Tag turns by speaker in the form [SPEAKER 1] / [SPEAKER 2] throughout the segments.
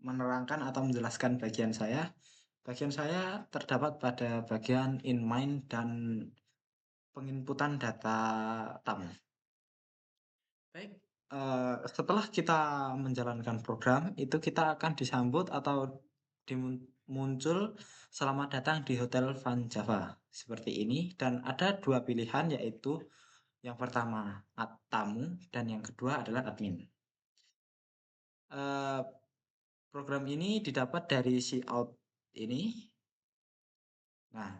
[SPEAKER 1] menerangkan atau menjelaskan bagian saya. Bagian saya terdapat pada bagian inmine dan penginputan data tamu. Baik, setelah kita menjalankan program, itu kita akan disambut atau muncul selamat datang di Hotel Van Java seperti ini, dan ada dua pilihan, yaitu yang pertama tamu dan yang kedua adalah admin. Eh, Program ini didapat dari si out ini. Nah,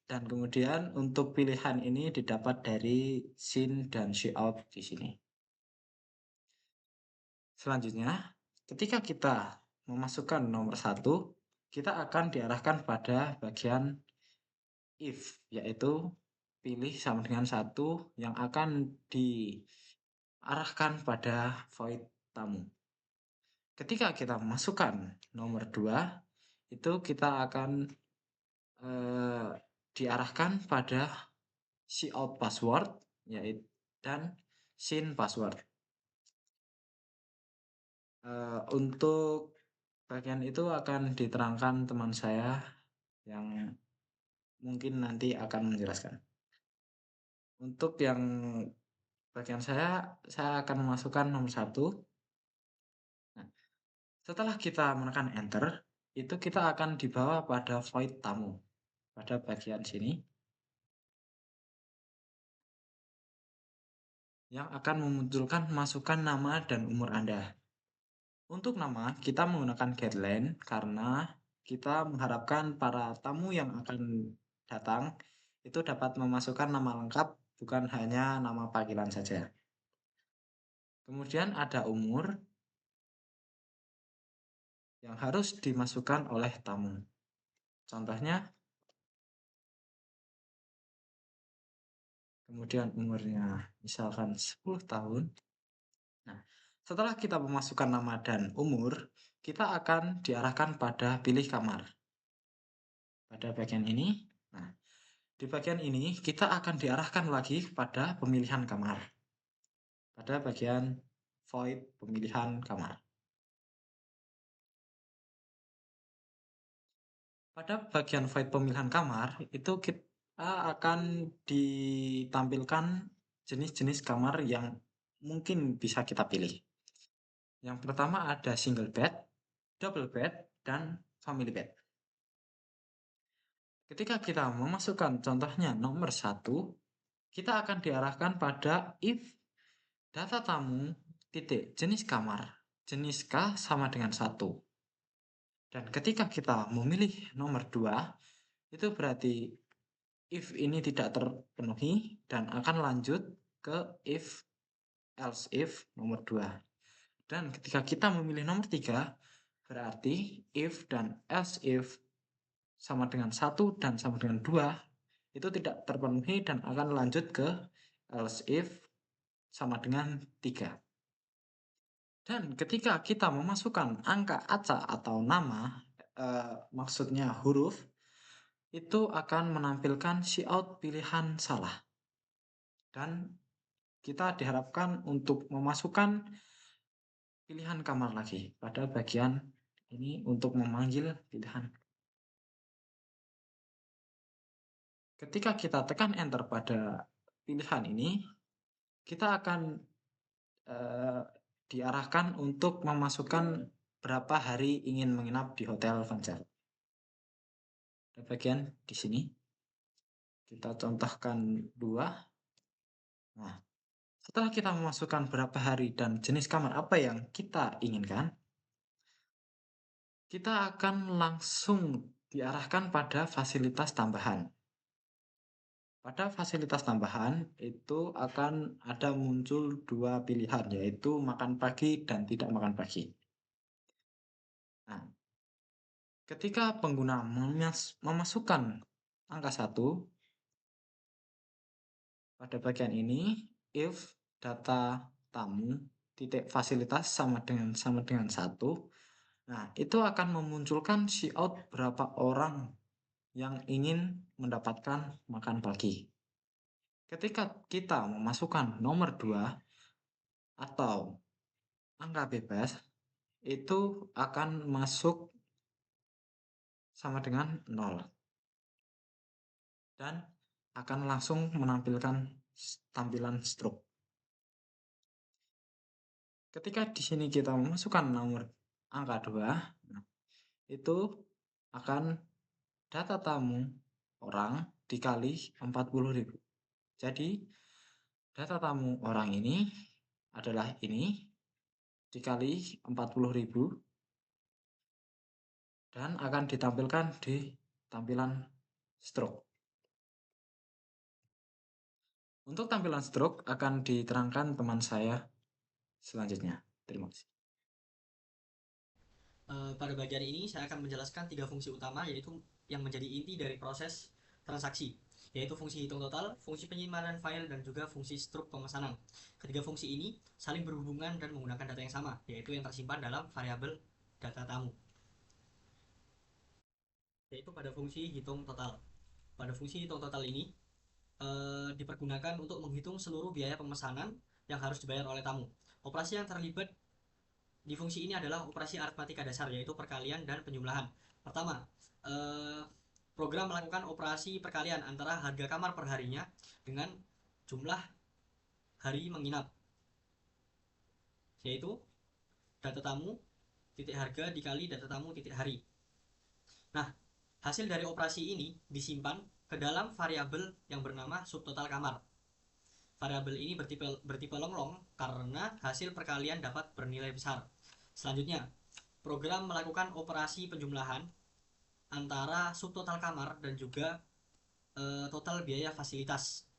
[SPEAKER 1] dan kemudian untuk pilihan ini didapat dari scene dan si out di sini. Selanjutnya, ketika kita memasukkan nomor 1, kita akan diarahkan pada bagian if, yaitu pilih sama dengan 1 yang akan diarahkan pada void tamu. Ketika kita memasukkan nomor 2, itu kita akan diarahkan pada cout password, yaitu dan sin password. Untuk bagian itu akan diterangkan teman saya yang mungkin nanti akan menjelaskan. Untuk yang bagian saya akan memasukkan nomor 1. Nah, setelah kita menekan enter, itu kita akan dibawa pada void tamu pada bagian sini, yang akan memunculkan masukan nama dan umur Anda. Untuk nama, kita menggunakan getLine karena kita mengharapkan para tamu yang akan datang itu dapat memasukkan nama lengkap, bukan hanya nama panggilan saja. Kemudian ada umur yang harus dimasukkan oleh tamu. Contohnya, kemudian umurnya misalkan 10 tahun. Nah, setelah kita memasukkan nama dan umur, kita akan diarahkan pada pilih kamar. Pada bagian ini, nah, di bagian ini kita akan diarahkan lagi pada pemilihan kamar. Pada bagian void pemilihan kamar. Pada bagian void pemilihan kamar, itu kita akan ditampilkan jenis-jenis kamar yang mungkin bisa kita pilih. Yang pertama ada single bed, double bed, dan family bed. Ketika kita memasukkan contohnya nomor 1, kita akan diarahkan pada if data tamu titik jenis kamar, jenis K sama dengan 1. Dan ketika kita memilih nomor 2, itu berarti if ini tidak terpenuhi dan akan lanjut ke if else if nomor 2. Dan ketika kita memilih nomor 3, berarti if dan else if sama dengan 1 dan sama dengan 2 itu tidak terpenuhi dan akan lanjut ke else if sama dengan 3. Dan ketika kita memasukkan angka acak atau nama, maksudnya huruf, itu akan menampilkan cout pilihan salah. Dan kita diharapkan untuk memasukkan pilihan kamar lagi pada bagian ini untuk memanggil pilihan. Ketika kita tekan enter pada pilihan ini, kita akan diarahkan untuk memasukkan berapa hari ingin menginap di Hotel Van Java. Ada bagian di sini. Kita contohkan 2. Nah, setelah kita memasukkan berapa hari dan jenis kamar apa yang kita inginkan, kita akan langsung diarahkan pada fasilitas tambahan. Pada fasilitas tambahan itu akan ada muncul 2 pilihan, yaitu makan pagi dan tidak makan pagi. Nah, ketika pengguna memasukkan angka 1 pada bagian ini, if data tamu titik fasilitas sama dengan 1, nah itu akan memunculkan cout berapa orang yang ingin mendapatkan makan pagi. Ketika kita memasukkan nomor 2 atau angka bebas, itu akan masuk sama dengan 0 dan akan langsung menampilkan tampilan stroke. Ketika di sini kita memasukkan nomor angka 2, itu akan data tamu orang dikali 40.000. Jadi data tamu orang ini adalah ini dikali 40.000 dan akan ditampilkan di tampilan stroke. Untuk tampilan stroke akan diterangkan teman saya selanjutnya. Terima kasih.
[SPEAKER 2] Pada bagian ini saya akan menjelaskan 3 fungsi utama, yaitu yang menjadi inti dari proses transaksi, yaitu fungsi hitung total, fungsi penyimpanan file, dan juga fungsi stroke pemesanan. Ketiga fungsi ini saling berhubungan dan menggunakan data yang sama, yaitu yang tersimpan dalam variabel data tamu, yaitu pada fungsi hitung total. Pada fungsi hitung total ini dipergunakan untuk menghitung seluruh biaya pemesanan yang harus dibayar oleh tamu. Operasi yang terlibat di fungsi ini adalah operasi aritmatika dasar, yaitu perkalian dan penjumlahan. Pertama, program melakukan operasi perkalian antara harga kamar per harinya dengan jumlah hari menginap, yaitu data tamu titik harga dikali data tamu titik hari. Nah, hasil dari operasi ini disimpan ke dalam variabel yang bernama subtotal kamar. Variabel ini bertipe longlong karena hasil perkalian dapat bernilai besar. Selanjutnya, program melakukan operasi penjumlahan antara subtotal kamar dan juga total biaya fasilitas.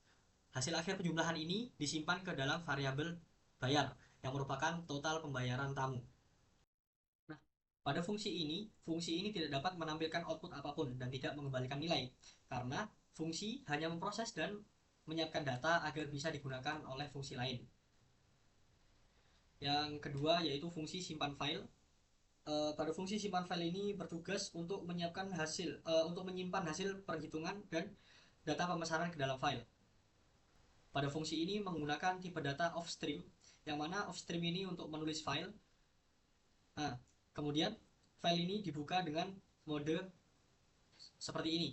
[SPEAKER 2] Hasil akhir penjumlahan ini disimpan ke dalam variabel bayar yang merupakan total pembayaran tamu. Nah, pada fungsi ini tidak dapat menampilkan output apapun dan tidak mengembalikan nilai, karena fungsi hanya memproses dan menyiapkan data agar bisa digunakan oleh fungsi lain. Yang kedua yaitu fungsi simpan file. Pada fungsi simpan file ini bertugas untuk untuk menyimpan hasil perhitungan dan data pemesanan ke dalam file. Pada fungsi ini menggunakan tipe data offstream, yang mana offstream ini untuk menulis file. Nah, kemudian file ini dibuka dengan mode seperti ini,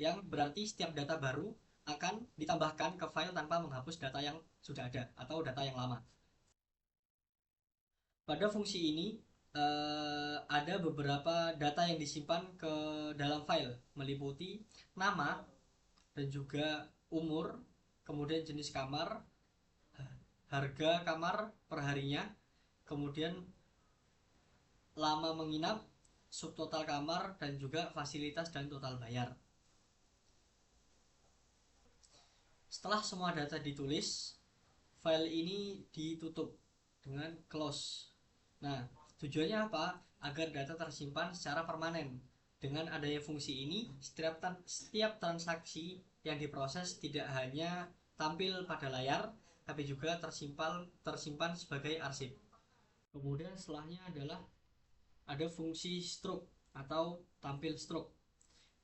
[SPEAKER 2] yang berarti setiap data baru akan ditambahkan ke file tanpa menghapus data yang sudah ada atau data yang lama. Pada fungsi ini ada beberapa data yang disimpan ke dalam file, meliputi nama dan juga umur, kemudian jenis kamar, harga kamar perharinya, kemudian lama menginap, subtotal kamar, dan juga fasilitas dan total bayar. Setelah semua data ditulis, file ini ditutup dengan close. Nah, tujuannya apa? Agar data tersimpan secara permanen. Dengan adanya fungsi ini, setiap transaksi yang diproses tidak hanya tampil pada layar, tapi juga tersimpan sebagai arsip. Kemudian setelahnya adalah ada fungsi stroke atau tampil stroke.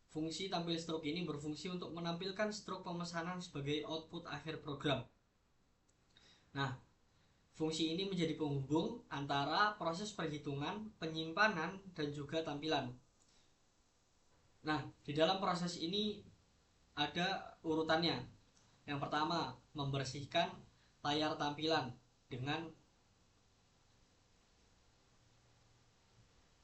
[SPEAKER 2] Fungsi tampil stroke ini berfungsi untuk menampilkan stroke pemesanan sebagai output akhir program. Nah, fungsi ini menjadi penghubung antara proses perhitungan, penyimpanan, dan juga tampilan. Nah, di dalam proses ini ada urutannya. Yang pertama, membersihkan layar tampilan dengan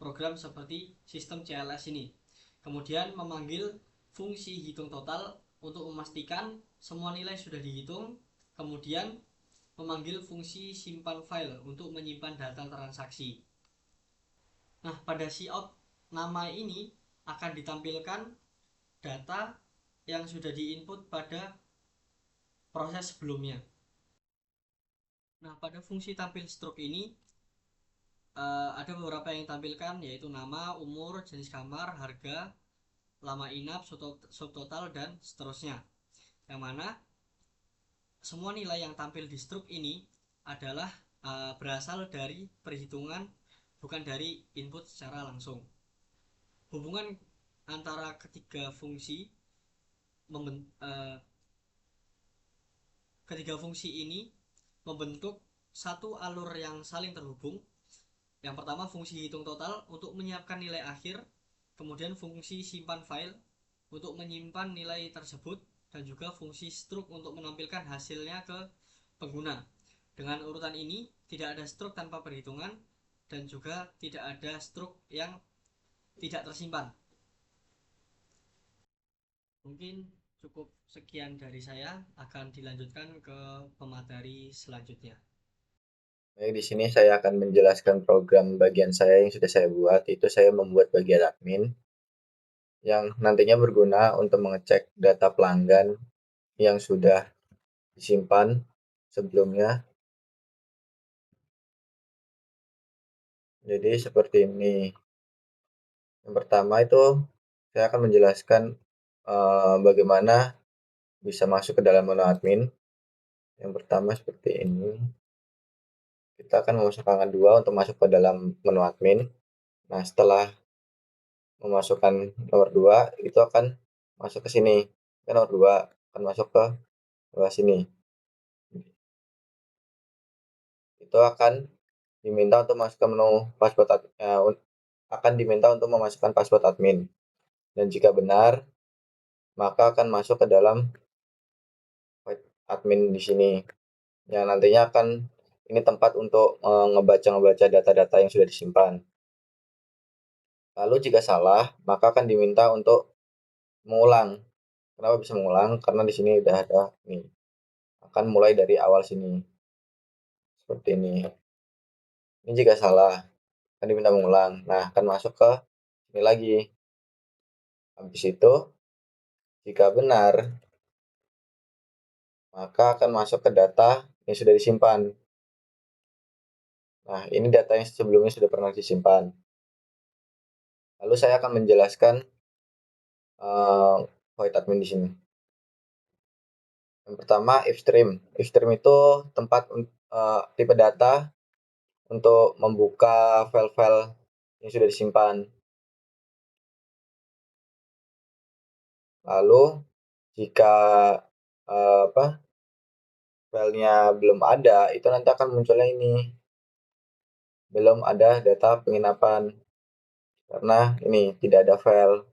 [SPEAKER 2] program seperti sistem CLS ini. Kemudian memanggil fungsi hitung total untuk memastikan semua nilai sudah dihitung. Kemudian memanggil fungsi simpan file untuk menyimpan data transaksi. Nah, pada cout nama ini akan ditampilkan data yang sudah diinput pada proses sebelumnya. Nah, pada fungsi tampil stroke ini ada beberapa yang ditampilkan, yaitu nama, umur, jenis kamar, harga, lama inap, subtotal, dan seterusnya. Yang mana semua nilai yang tampil di stroke ini adalah berasal dari perhitungan, bukan dari input secara langsung. Hubungan antara ketiga fungsi ini membentuk satu alur yang saling terhubung, Yang pertama fungsi hitung total untuk menyiapkan nilai akhir, kemudian fungsi simpan file untuk menyimpan nilai tersebut, dan juga fungsi struk untuk menampilkan hasilnya ke pengguna. Dengan urutan ini tidak ada struk tanpa perhitungan dan juga tidak ada struk yang tidak tersimpan. Mungkin cukup sekian dari saya, akan dilanjutkan ke pemateri selanjutnya.
[SPEAKER 3] Baik, di sini saya akan menjelaskan program bagian saya yang sudah saya buat. Itu saya membuat bagian admin yang nantinya berguna untuk mengecek data pelanggan yang sudah disimpan sebelumnya. Jadi seperti ini. Yang pertama itu saya akan menjelaskan bagaimana bisa masuk ke dalam menu admin. Yang pertama seperti ini. Kita akan memasukkan angka 2 untuk masuk ke dalam menu admin. Nah, setelah memasukkan nomor 2 itu akan masuk ke sini. Kan nomor 2 akan masuk ke bawah sini. Itu akan diminta untuk masuk ke menu password akan diminta untuk memasukkan password admin. Dan jika benar, maka akan masuk ke dalam admin di sini. Yang nantinya akan ini tempat untuk ngebaca data-data yang sudah disimpan. Lalu jika salah, maka akan diminta untuk mengulang. Kenapa bisa mengulang? Karena di sini udah ada nih. Akan mulai dari awal sini. Seperti ini. Ini jika salah, akan diminta mengulang. Nah, akan masuk ke ini lagi. Habis itu, jika benar, maka akan masuk ke data yang sudah disimpan. Nah, ini data yang sebelumnya sudah pernah disimpan. Lalu saya akan menjelaskan void admin di sini. Yang pertama, if stream. If stream itu tempat tipe data untuk membuka file-file yang sudah disimpan. Lalu jika filenya belum ada, itu nanti akan munculnya ini. Belum ada data penginapan. Karena ini tidak ada file.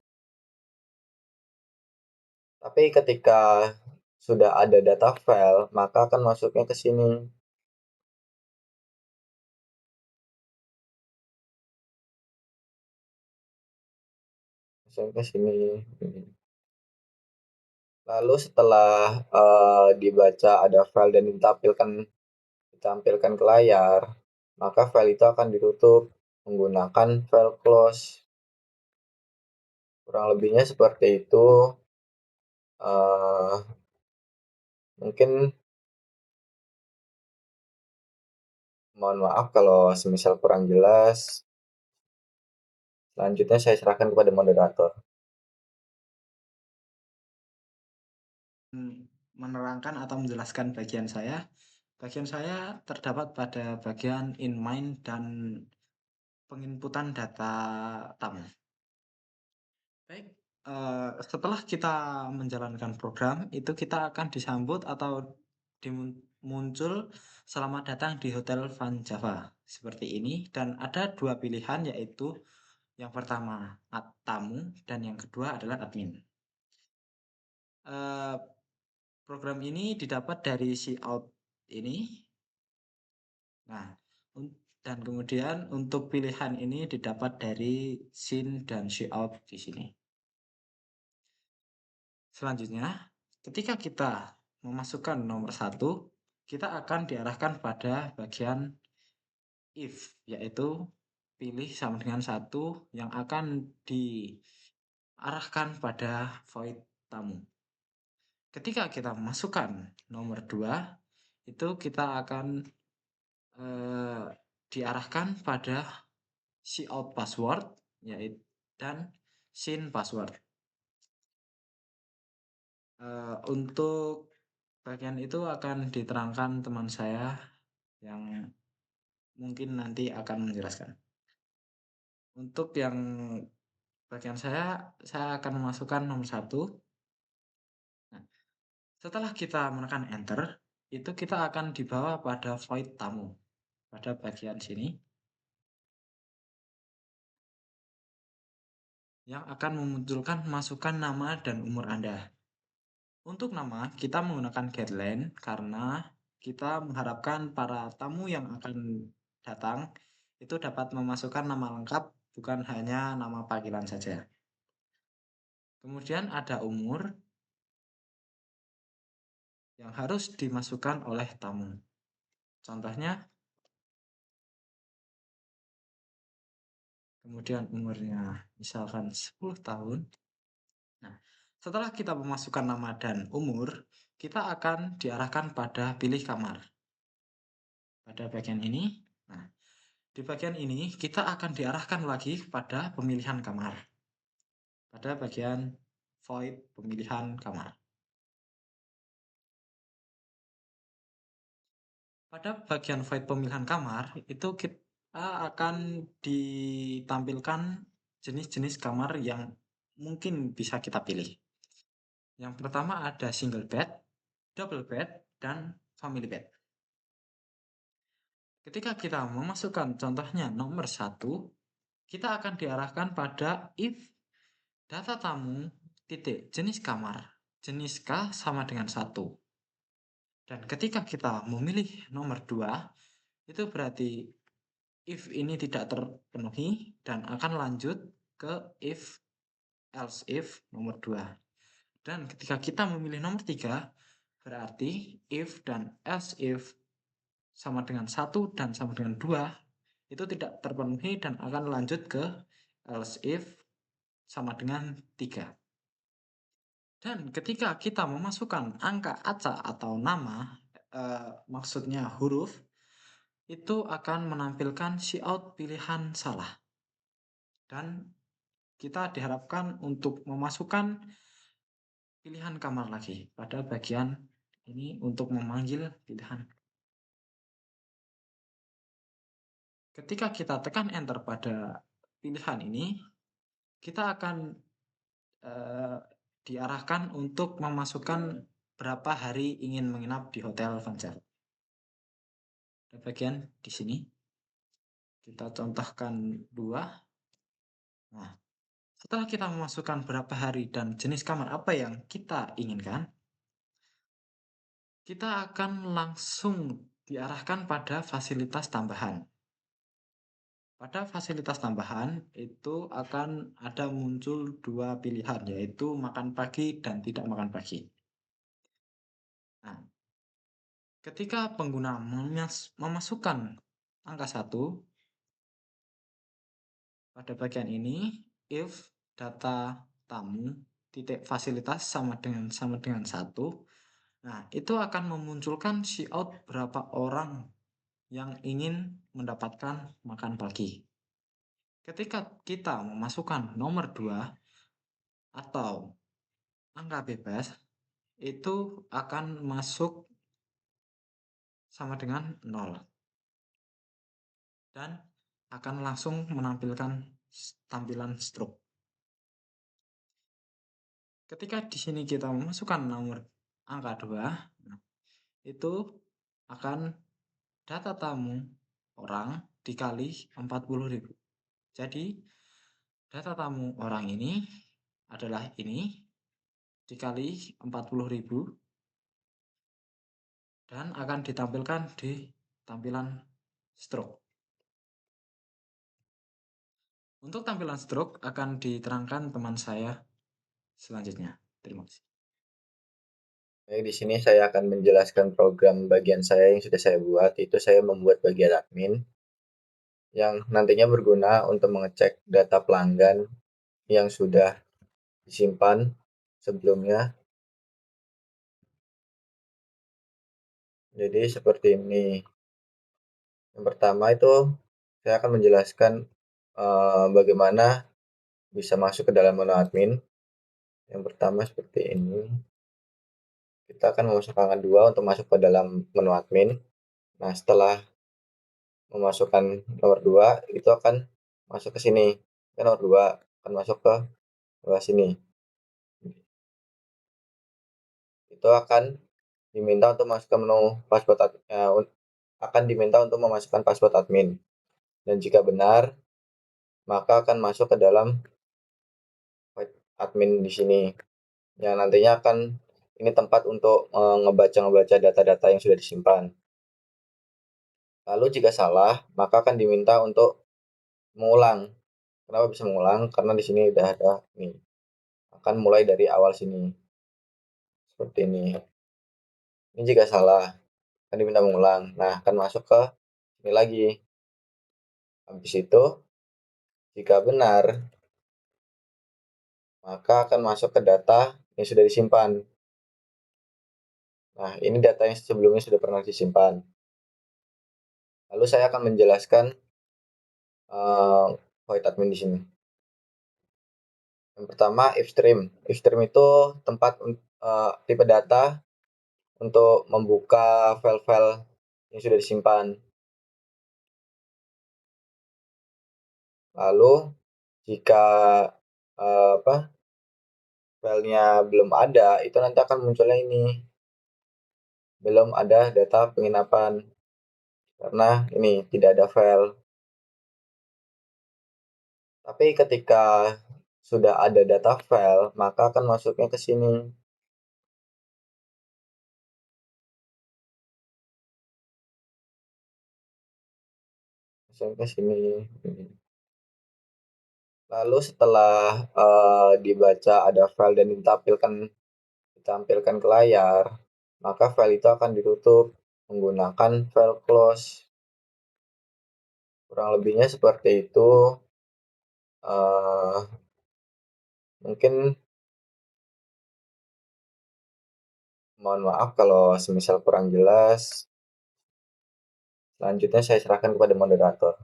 [SPEAKER 3] Tapi ketika sudah ada data file, maka akan masuknya ke sini. Masuknya ke sini. Lalu setelah dibaca ada file dan ditampilkan ke layar, maka file itu akan ditutup menggunakan file close. Kurang lebihnya seperti itu. Mungkin mohon maaf kalau semisal kurang jelas. Selanjutnya saya serahkan kepada moderator.
[SPEAKER 1] Menerangkan atau menjelaskan bagian saya terdapat pada bagian inline dan penginputan data tamu. Baik, setelah kita menjalankan program, itu kita akan disambut atau muncul selamat datang di Hotel Van Java seperti ini, dan ada dua pilihan, yaitu yang pertama tamu dan yang kedua adalah admin. Program ini didapat dari si out ini. Nah, dan kemudian untuk pilihan ini didapat dari scene dan out di sini. Selanjutnya, ketika kita memasukkan nomor 1, kita akan diarahkan pada bagian if, yaitu pilih sama dengan 1 yang akan diarahkan pada void tamu. Ketika kita masukkan nomor 2, itu kita akan diarahkan pada cout password, yaitu dan sin password. Untuk bagian itu akan diterangkan teman saya yang mungkin nanti akan menjelaskan. Untuk yang bagian saya akan memasukkan nomor 1. Nah, setelah kita menekan enter, itu kita akan dibawa pada void tamu pada bagian sini. yang akan memunculkan masukan nama dan umur Anda. Untuk nama, kita menggunakan getLine karena kita mengharapkan para tamu yang akan datang itu dapat memasukkan nama lengkap, bukan hanya nama panggilan saja. Kemudian ada umur yang harus dimasukkan oleh tamu. Contohnya, kemudian umurnya misalkan 10 tahun. Nah, setelah kita memasukkan nama dan umur, kita akan diarahkan pada pilih kamar. Pada bagian ini, nah, di bagian ini kita akan diarahkan lagi pada pemilihan kamar. Pada bagian void pemilihan kamar. Pada bagian void pemilihan kamar, itu kita akan ditampilkan jenis-jenis kamar yang mungkin bisa kita pilih. Yang pertama ada single bed, double bed, dan family bed. Ketika kita memasukkan contohnya nomor 1, kita akan diarahkan pada if data tamu titik jenis kamar, jenis K sama dengan 1. Dan ketika kita memilih nomor 2, itu berarti if ini tidak terpenuhi dan akan lanjut ke if else if nomor 2. Dan ketika kita memilih nomor 3, berarti if dan else if sama dengan 1 dan sama dengan 2 itu tidak terpenuhi dan akan lanjut ke else if sama dengan 3. Dan ketika kita memasukkan angka acak atau nama, maksudnya huruf, itu akan menampilkan cout pilihan salah. Dan kita diharapkan untuk memasukkan pilihan kamar lagi pada bagian ini untuk memanggil pilihan. Ketika kita tekan enter pada pilihan ini, kita akan diarahkan untuk memasukkan berapa hari ingin menginap di Hotel Fajar. Ada bagian di sini. Kita contohkan 2. Nah, setelah kita memasukkan berapa hari dan jenis kamar apa yang kita inginkan, kita akan langsung diarahkan pada fasilitas tambahan. Pada fasilitas tambahan itu akan ada muncul 2 pilihan, yaitu makan pagi dan tidak makan pagi. Nah, ketika pengguna memasukkan angka 1 pada bagian ini, if data tamu titik fasilitas sama dengan 1, nah itu akan memunculkan cout berapa orang yang ingin mendapatkan makan pagi. Ketika kita memasukkan nomor 2 atau angka bebas, itu akan masuk sama dengan 0. Dan akan langsung menampilkan tampilan stroke. Ketika di sini kita memasukkan nomor angka 2, itu akan data tamu orang dikali 40.000. Jadi, data tamu orang ini adalah ini dikali 40.000 dan akan ditampilkan di tampilan stroke. Untuk tampilan stroke akan diterangkan teman saya selanjutnya. Terima kasih.
[SPEAKER 3] Baik, di sini saya akan menjelaskan program bagian saya yang sudah saya buat, yaitu saya membuat bagian admin yang nantinya berguna untuk mengecek data pelanggan yang sudah disimpan sebelumnya. Jadi seperti ini. Yang pertama itu saya akan menjelaskan bagaimana bisa masuk ke dalam menu admin. Yang pertama seperti ini. Kita akan memasukkan angka 2 untuk masuk ke dalam menu admin. Nah, setelah memasukkan nomor 2, itu akan masuk ke sini. Nomor 2 akan masuk ke bawah sini. Itu akan diminta untuk masuk ke menu password akan diminta untuk memasukkan password admin. Dan jika benar, maka akan masuk ke dalam admin di sini yang nantinya akan ini tempat untuk ngebaca data-data yang sudah disimpan. Lalu jika salah, maka akan diminta untuk mengulang. Kenapa bisa mengulang? Karena di sini udah ada nih. Akan mulai dari awal sini. Seperti ini. Ini jika salah, akan diminta mengulang. Nah, akan masuk ke ini lagi. Habis itu, jika benar, maka akan masuk ke data yang sudah disimpan. Nah, ini data yang sebelumnya sudah pernah disimpan. Lalu saya akan menjelaskan void admin di sini. Yang pertama, if stream. If stream itu tempat tipe data untuk membuka file-file yang sudah disimpan. Lalu jika filenya belum ada, itu nanti akan munculnya ini. Belum ada data penginapan. Karena ini tidak ada file. Tapi ketika sudah ada data file, maka akan masuknya ke sini. Masuknya ke sini. Lalu setelah dibaca ada file dan ditampilkan ke layar, maka file itu akan ditutup menggunakan file close. Kurang lebihnya seperti itu. Mungkin mohon maaf kalau semisal kurang jelas. Selanjutnya saya serahkan kepada moderator.